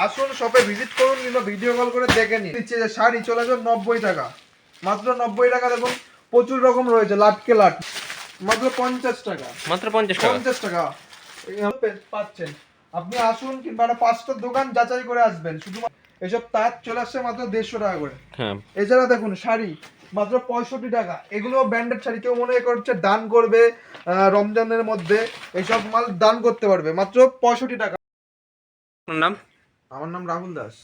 আসুন শপে ভিজিট করুন কিংবা ভিডিও কল করে দেখে নিন। দিচ্ছে যে শাড়ি চলে আসবে 90 টাকা, মাত্র 90 টাকা। দেখুন প্রচুর রকম রয়েছে, লাটকে লাট মাত্র 50 টাকা, মাত্র 50 টাকা। 50 টাকা পাচ্ছেন। আপনি আসুন কিংবা একটা 5টা দোকান যাচাই করে আসবেন। শুধু এসব তাঁত চলে আসছে মাত্র 150 টাকা করে। হ্যাঁ, এছাড়া দেখুন শাড়ি মাত্র 65 টাকা। এগুলো ব্র্যান্ডেড শাড়ি, কেউ মনে করছে দান করবে রমজানের মধ্যে, এইসব মাল দান করতে পারবে মাত্র 65 টাকা। আপনার নাম? আমার নাম রাহুল দাস,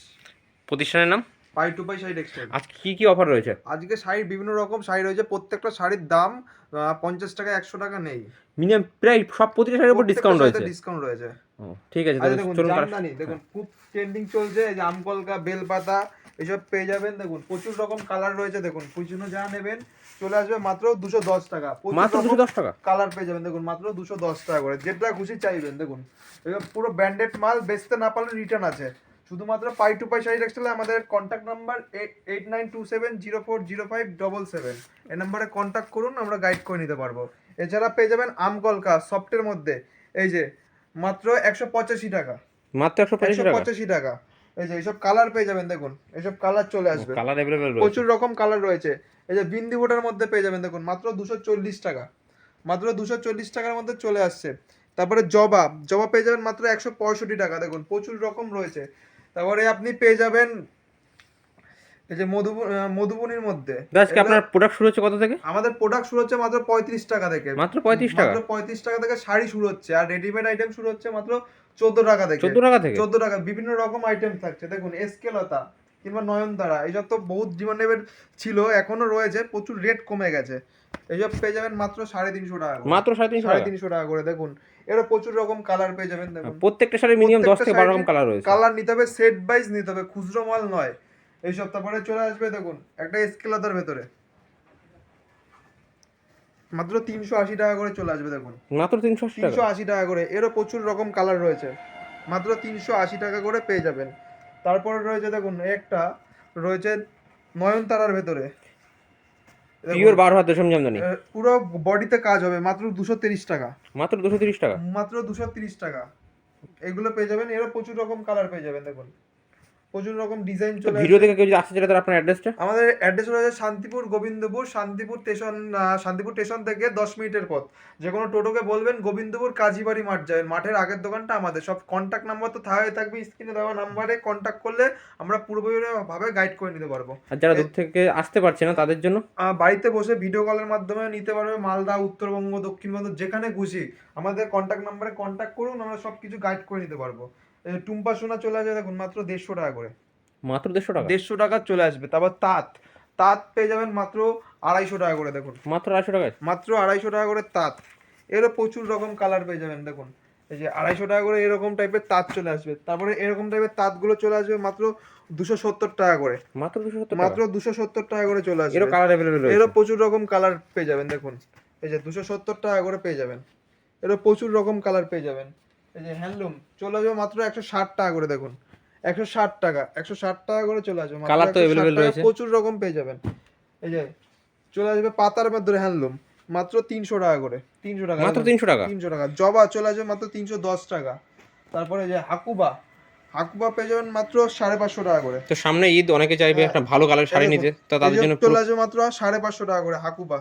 প্রতিষ্ঠানের নাম? পাই টু পাই শাড়ি টেক্সটাইল। আজকে কি কি অফার রয়েছে? আজকে শাড়ির বিভিন্ন রকম শাড়ি রয়েছে, প্রত্যেকটা শাড়ির দাম 50 টাকা 100 টাকা নেই। মিনিমাম প্রায় সব প্রতিটা শাড়ির উপর ডিসকাউন্ট রয়েছে। ডিসকাউন্ট রয়েছে। ও ঠিক আছে, আচ্ছা তাহলে দেখুন চলুন জামদানি দেখুন খুব ট্রেন্ডিং চলছে, এই যে আমকলকা, বেলপাতা এসব পেয়ে যাবেন। দেখুন প্রচুর রকম কালার রয়েছে, দেখুন পুজনো যা নেবেন চলে আসবে মাত্র 210 টাকা। মাত্র 210 টাকা কালার পেয়ে যাবেন, দেখুন মাত্র 210 টাকা করে, যেটা খুশি চাইবেন। দেখুন এগুলো পুরো ব্র্যান্ডেড মাল, বেচতে না পারলে রিটার্ন আছে। শুধুমাত্র পাই টু পাই শাড়ি টেক্সটাইলে আমাদের কন্ট্যাক্ট নাম্বার 8927040577। এই নাম্বারে কন্ট্যাক্ট করুন, আমরা গাইড করে নিতে পারবো। এছাড়া পেয়ে যাবেন আমকলকা সফটের মধ্যে, এই যে মাত্র 185 টাকা, মাত্র 185 টাকা। 185 টাকা। এই যে এইসব কালার পেয়ে যাবেন, দেখুন এইসব কালার চলে আসবে, কালার अवेलेबल রয়েছে, প্রচুর রকম কালার রয়েছে। এই যে বিন্দি বোটার মধ্যে পেয়ে যাবেন, দেখুন মাত্র 240 টাকা, মাত্র 240 টাকার মধ্যে চলে আসছে। তারপরে জবা জবা পেয়ে যাবেন মাত্র 165 টাকা, দেখুন প্রচুর রকম রয়েছে। তারপরে আপনি পেয়ে যাবেন এই যে মধুবনির মধ্যে। আজকে আপনার প্রোডাক্ট শুরু হচ্ছে কত থেকে? আমাদের প্রোডাক্ট শুরু হচ্ছে মাত্র 35 টাকা থেকে, মাত্র 35 টাকা। মাত্র 35 টাকা থেকে শাড়ি শুরু হচ্ছে। আর রেডিমেড আইটেম শুরু হচ্ছে মাত্র 14 টাকা থেকে। 14 টাকা থেকে 14 টাকা বিভিন্ন রকম আইটেম থাকছে। দেখুন এসকেলতা কিংবা নয়নতারা, এইসব তো বহুত জীবনের ছিল, এখনো রয়েছে, প্রচুর রেট কমে গেছে। এইসব পেয়ে যাবেন মাত্র 350 টাকা করে, মাত্র 350 টাকা করে। দেখুন এরও প্রচুর রকম কালার পেয়ে যাবেন। দেখুন প্রত্যেকটা শাড়ি মিনিমাম 10 থেকে 12 রকম কালার রয়েছে। কালার নিতে হবে, সেট ওয়াইজ নিতে হবে, খুচরো মাল নয়। এইসব তারপরে চলে আসবে দেখুন একটা এসকেলতার ভেতরে মাত্র 380 টাকা করে চলে আসবে। দেখুন মাত্র 380 টাকা করে, এরও প্রচুর রকম কালার রয়েছে, মাত্র 380 টাকা করে পেয়ে যাবেন। তারপরে রয়েছে দেখুন একটা রয়েছে নয়নতারার ভেতরে, পিওর 12 হাত রেশম জামদানি, পুরো বডিতে কাজ হবে, মাত্র 230 টাকা, মাত্র 230 টাকা, মাত্র 230 টাকা। এগুলো পেয়ে যাবেন, এরও প্রচুর রকম কালার পেয়ে যাবেন। দেখুন প্রচুর রকম ডিজাইন চলে ভিডিও আসবে। দেখে কেউ যদি আসতে চায় তাহলে আপনার অ্যাড্রেসটা? আমাদের অ্যাড্রেস রয়েছে শান্তিপুর গোবিন্দপুর, শান্তিপুর স্টেশন থেকে 10 মিনিটের পথ। যে কোনো টোটোকে বলবেন গোবিন্দপুর কাজীবাড়ি মাঠ যাবেন, মাঠের আগের দোকানটা আমাদের। সব কন্ট্যাক্ট নাম্বার তো থাকবে স্ক্রিনে দেওয়া নাম্বারে কন্ট্যাক্ট করলে আমরা পুরোপুরিভাবে গাইড করে নিতে পারবো। আর যারা দূর থেকে আসতে পারছে না তাদের জন্য বাড়িতে বসে ভিডিও কলের মাধ্যমে নিতে পারবে। মালদা, উত্তরবঙ্গ, দক্ষিণবঙ্গ যেখানে খুশি আমাদের কন্ট্যাক্ট নাম্বারে কন্ট্যাক্ট করুন, আমরা সব কিছু গাইড করে নিতে পারবো। টুম্পা সোনা চলে আসবে দেখুন মাত্র 150 টাকা করে, মাত্র 150 টাকা, 150 টাকা চলে আসবে। তারপর তাঁত তাঁত পেয়ে যাবেন মাত্র 250 টাকা করে। দেখুন মাত্র 250 টাকা, মাত্র 250 টাকা করে তাঁত। এরও প্রচুর রকম কালার পেয়ে যাবেন। দেখুন এই যে 250 টাকা করে এরকম টাইপের তাঁত চলে আসবে। তারপরে এরকম টাইপের তাঁতগুলো চলে আসবে মাত্র 270 টাকা করে, মাত্র 270 মাত্র 270 টাকা করে চলে আসবে। এরও কালার अवेलेबल রয়েছে, এরও প্রচুর রকম কালার পেয়ে যাবেন। দেখুন এই যে 270 টাকা করে পেয়ে যাবেন, এরও প্রচুর রকম কালার পেয়ে যাবেন। এই যে হ্যান্ডলুম চলে আসবে মাত্র 160 টাকা করে। দেখুন 160 টাকা, 160 টাকা করে চলে আসবে। কালার তো अवेलेबल রয়েছে, প্রচুর রকম পেয়ে যাবেন। এই যে চলে আসবে পাতার মধ্যে হ্যান্ডলুম মাত্র 300 টাকা করে, 300 টাকা, মাত্র 300 টাকা, 300 টাকা। জবা চলে আসবে মাত্র 310 টাকা। তারপরে যে হাকুবা পেয়ে যাবেন মাত্র 550 টাকা করে। তো সামনে ঈদ, অনেকে চাইবে একটা ভালো কালার শাড়ি নিতে, তো তাদের জন্য চলে আসবে মাত্র 550 টাকা করে হাকুবা।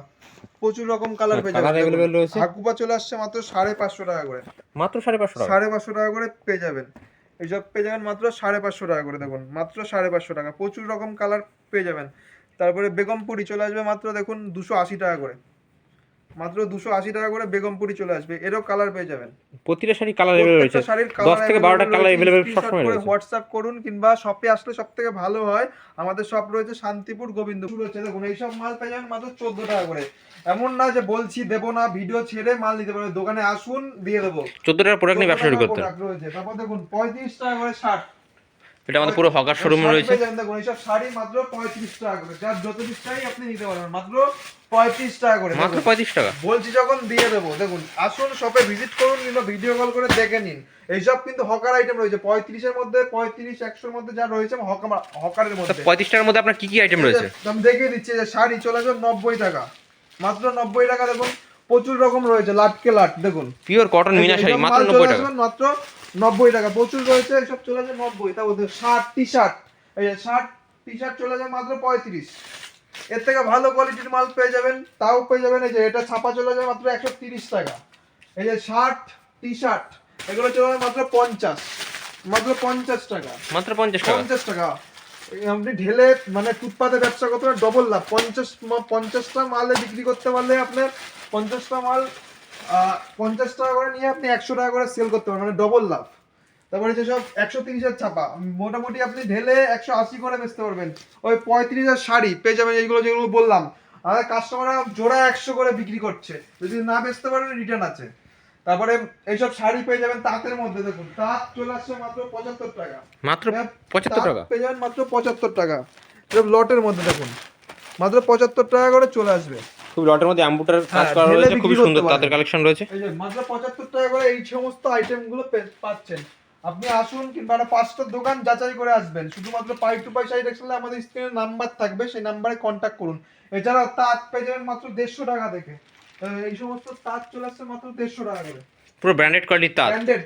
প্রচুর রকম কালার পেয়ে যাবেন, अवेलेबल রয়েছে। হাকুবা চলে আসছে মাত্র 550 টাকা করে, মাত্র 550 টাকা, 550 টাকা করে পেয়ে যাবেন। এইসব পেয়ে যাবেন মাত্র 550 টাকা করে। দেখুন মাত্র 550 টাকা, প্রচুর রকম কালার পেয়ে যাবেন। তারপরে বেগমপুরি চলে আসবে মাত্র দেখুন 280 টাকা করে, মাত্র 280 টাকা করে বেগমপুরি চলে আসবে। এরও কালার পেয়ে যাবেন, প্রতিটা শাড়ি কালার अवेलेबल রয়েছে, 10 থেকে 12টা কালার अवेलेबल সব সময় রয়েছে। হোয়াটসঅ্যাপ করুন কিংবা শপে আসলে সবথেকে ভালো হয়। আমাদের শপ রয়েছে শান্তিপুর গোবিন্দপুর রয়েছে। দেখুন এইসব মাল পেয়ে যাবেন মাত্র 14 টাকা করে। এমন না যে বলছি দেবো না, ভিডিও ছেড়ে মাল নিতে পারবে, দোকানে আসুন দিয়ে দেবো। 14 টাকার প্রোডাক্ট নিয়ে ব্যবসা শুরু করতে। তারপর দেখুন 35 টাকা করে শার্ট, এটা আমাদের পুরো হকার শোরুম রয়েছে। দেখুন এইসব শাড়ি মাত্র 35 টাকা করে, যার যত পিস চাই আপনি নিতে পারবেন মাত্র 35 টাকা করে, মাত্র 35 টাকা বলছি যখন দিয়ে দেবো। দেখুন আসুন শপে ভিজিট করুন কিংবা ভিডিও কল করে দেখে নিন। এইসব কিন্তু হকার আইটেম রয়েছে 35 এর মধ্যে, 35 100 এর মধ্যে যা রয়েছে হকারের মধ্যে। 35 টাকার মধ্যে আপনার কি কি আইটেম রয়েছে আমি দেখিয়ে দিচ্ছি। যে শাড়ি চলে আসবে 90 টাকা, মাত্র 90 টাকা। দেখুন প্রচুর রকম রয়েছে, লাটকে লাট। দেখুন পিওর কটন মিনা শাড়ি মাত্র 90 টাকা, মাত্র 90 টাকা, প্রচুর রয়েছে। এসব চলে যায় 90। তারপর শার্ট টি শার্ট, এই যে শার্ট টি শার্ট চলে যায় মাত্র 35। এর থেকে ভালো কোয়ালিটির মাল পেয়ে যাবেন, তাও পেয়ে যাবেন। এই যে এটা ছাপা চলে যায় মাত্র 130 টাকা। এই যে শার্ট টি শার্ট এগুলো চলে যায় মাত্র 50, মাত্র 50 টাকা, মাত্র 50 টাকা। 50 টাকা। আপনি ঢেলে মানে ফুটপাতে ব্যবসা করতে পারেন, ডবল লাভ। 50টা মালে বিক্রি করতে পারলে আপনার 50টা মাল 50 টাকা করে নিয়ে আপনি 100 টাকা করে সেল করতে পারেন, মানে ডবল লাভ। তারপরে যেসব 130-এর ছাপা মোটামুটি আপনি ঢেলে 180 করে বেচতে পারবেন। ওই 35-এর শাড়ি পেয়ে যাবেন, এইগুলো যেগুলো বললাম। আমাদের কাস্টমাররা জোড়া 100 করে বিক্রি করছে, যদি না বেচতে পারেন রিটার্ন আছে। তারপরে এইসব শাড়ি পেয়ে যাবেন তাঁতের মধ্যে, দেখুন তাঁত চলে আসছে মাত্র 75 টাকা, মাত্র 75 টাকা পেয়ে যাবেন মাত্র 75 টাকা। এসব লটের মধ্যে দেখুন মাত্র 75 টাকা করে চলে আসবে। খুব লটের মধ্যে অ্যাম্বুটার কাজ হ্যাঁ, করা ঢেলে রয়েছে, বিক্রি খুবই করতে সুন্দর পারবেন। তাদের কালেকশন রয়েছে। এই যে মাত্র 75 টাকা করে এই সমস্ত আইটেমগুলো পাচ্ছেন। আপনি আসুন, কিংবা একটা 5টা দোকান যাচাই করে আসবেন। শুধুমাত্র পাই টু পাই শাড়ি দেখলে আমাদের স্ক্রিনে নাম্বার থাকবে, সেই নাম্বারে কন্ট্যাক্ট করুন। এছাড়া তাঁত পেয়ে যাবেন মাত্র 150 টাকা থেকে। এই সমস্ত তাঁত চলে আসছে মাত্র 150 টাকা করে, পুরো ব্র্যান্ডেড কোয়ালিটির তাঁত। ব্র্যান্ডেড।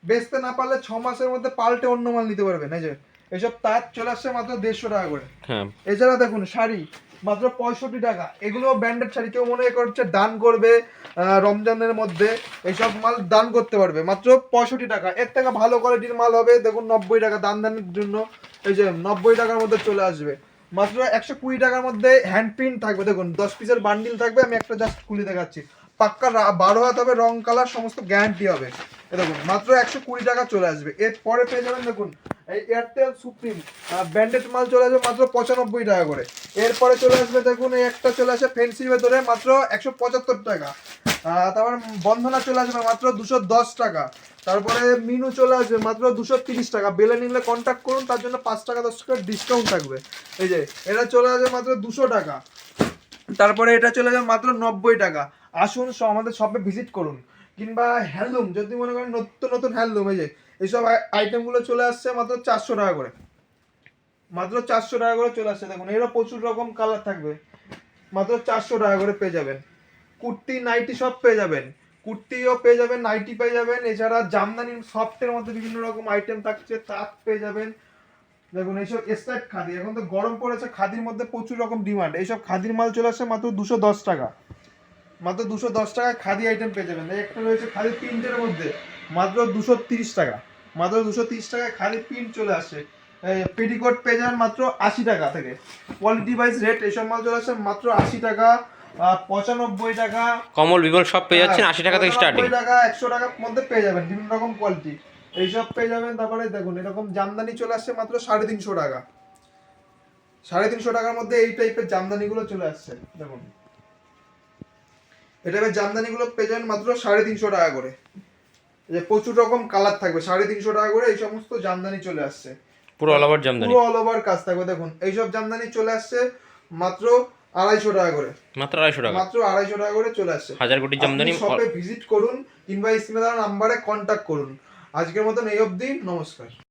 বেচতে না পারলে 6 মাসের মধ্যে পাল্টে অন্য মাল নিতে পারবেন। এই যে এইসব তাঁত চলে আসছে মাত্র 150 টাকা করে। হ্যাঁ, এছাড়া দেখুন শাড়ি মাত্র 65 টাকা। এগুলো ব্র্যান্ডেড শাড়ি, কেউ মনে করছে দান করবে রমজানের মধ্যে, এইসব মাল দান করতে পারবে মাত্র 65 টাকা। এর থেকে ভালো কোয়ালিটির মাল হবে দেখুন 90 টাকা দানের জন্য। এই যে 90 টাকার মধ্যে চলে আসবে মাত্র 120 টাকার মধ্যে। হ্যান্ড প্রিন্ট থাকবে, দেখুন 10 পিসের বান্ডিল থাকবে। আমি একটা জাস্ট খুলে দেখাচ্ছি, পাক্কা 12 হাত হবে, রং কালার সমস্ত গ্যারান্টি হবে। এ দেখুন মাত্র 120 টাকা চলে আসবে। এরপরে পেয়ে যাবেন দেখুন এই এয়ারটেল সুপ্রিম ব্র্যান্ডেড মাল চলে আসবে মাত্র 95 টাকা করে। এরপরে চলে আসবে দেখুন এই একটা চলে আসে ফেন্সির ভেতরে মাত্র 175 টাকা। তারপর বন্ধনা চলে আসবে মাত্র 210 টাকা। তারপরে মিনু চলে আসবে মাত্র 230 টাকা। বেলে নিলে কন্ট্যাক্ট করুন, তার জন্য 5 টাকা 10 টাকা ডিসকাউন্ট থাকবে। এই যে এটা চলে আসবে মাত্র 200 টাকা। তারপরে এটা চলে যাবে মাত্র 90 টাকা। আসুন আমাদের শপে ভিজিট করুন। কিংবা হ্যান্ডলুম যদি মনে করেন, নতুন নতুন হ্যান্ডলুম, এই যে এইসব আইটেমগুলো চলে আসছে মাত্র 400 টাকা করে, মাত্র 400 টাকা করে চলে আসছে। দেখুন এরও প্রচুর রকম কালার থাকবে, মাত্র 400 টাকা করে পেয়ে যাবেন। কুর্তি নাইটি সব পেয়ে যাবেন, কুর্তিও পেয়ে যাবেন, নাইটি পেয়ে যাবেন। এছাড়া জামদানি সফটের মধ্যে বিভিন্ন রকম আইটেম থাকছে, তাঁত পেয়ে যাবেন। দেখুন এইসব স্ট্রাইপ খাদি, এখন তো গরম পড়েছে, খাদির মধ্যে প্রচুর রকম ডিমান্ড। এইসব খাদির মাল চলে আসছে মাত্র 210 টাকা, মাত্র 210 টাকায় খাদি আইটেম পেয়ে যাবেন। একটা রয়েছে খাদি প্রিন্টের মধ্যে মাত্র 230 টাকা, মাত্র 230 টাকায় খাদি প্রিন্ট চলে আসছে। পেটিকোট পেয়ে যাবেন মাত্র 80 টাকা থেকে। কোয়ালিটি ওয়াইজ রেট এইসব মাল চলে আসছে মাত্র 80 টাকা, 95 টাকা। কমল বিমল সব পেয়ে যাচ্ছেন 80 টাকা থেকে স্টার্টিং। 95 টাকা 100 টাকার মধ্যে পেয়ে যাবেন বিভিন্ন রকম কোয়ালিটি, এইসব পেয়ে যাবেন। তারপরে দেখুন এরকম জামদানি চলে আসছে মাত্র 350 টাকা, 350 টাকার মধ্যে এই টাইপের জামদানিগুলো চলে আসছে। দেখুন এটা জামদানিগুলো পেয়ে যাবেন মাত্র 350 টাকা করে। এই যে প্রচুর রকম কালার থাকবে, 350 টাকা করে এই সমস্ত জামদানি চলে আসছে। পুরো অল ওভার জামদানি, পুরো অল ওভার কাজ থাকবে। দেখুন এইসব জামদানি চলে আসছে মাত্র 250 টাকা করে, মাত্র 250 টাকা, মাত্র 250 টাকা করে চলে আসছে। হাজার কোটি জামদানি। শপে ভিজিট করুন কিংবা স্ক্রিনে দেওয়া নাম্বারে কন্ট্যাক্ট করুন। আজকের মতন এই অবধি, নমস্কার।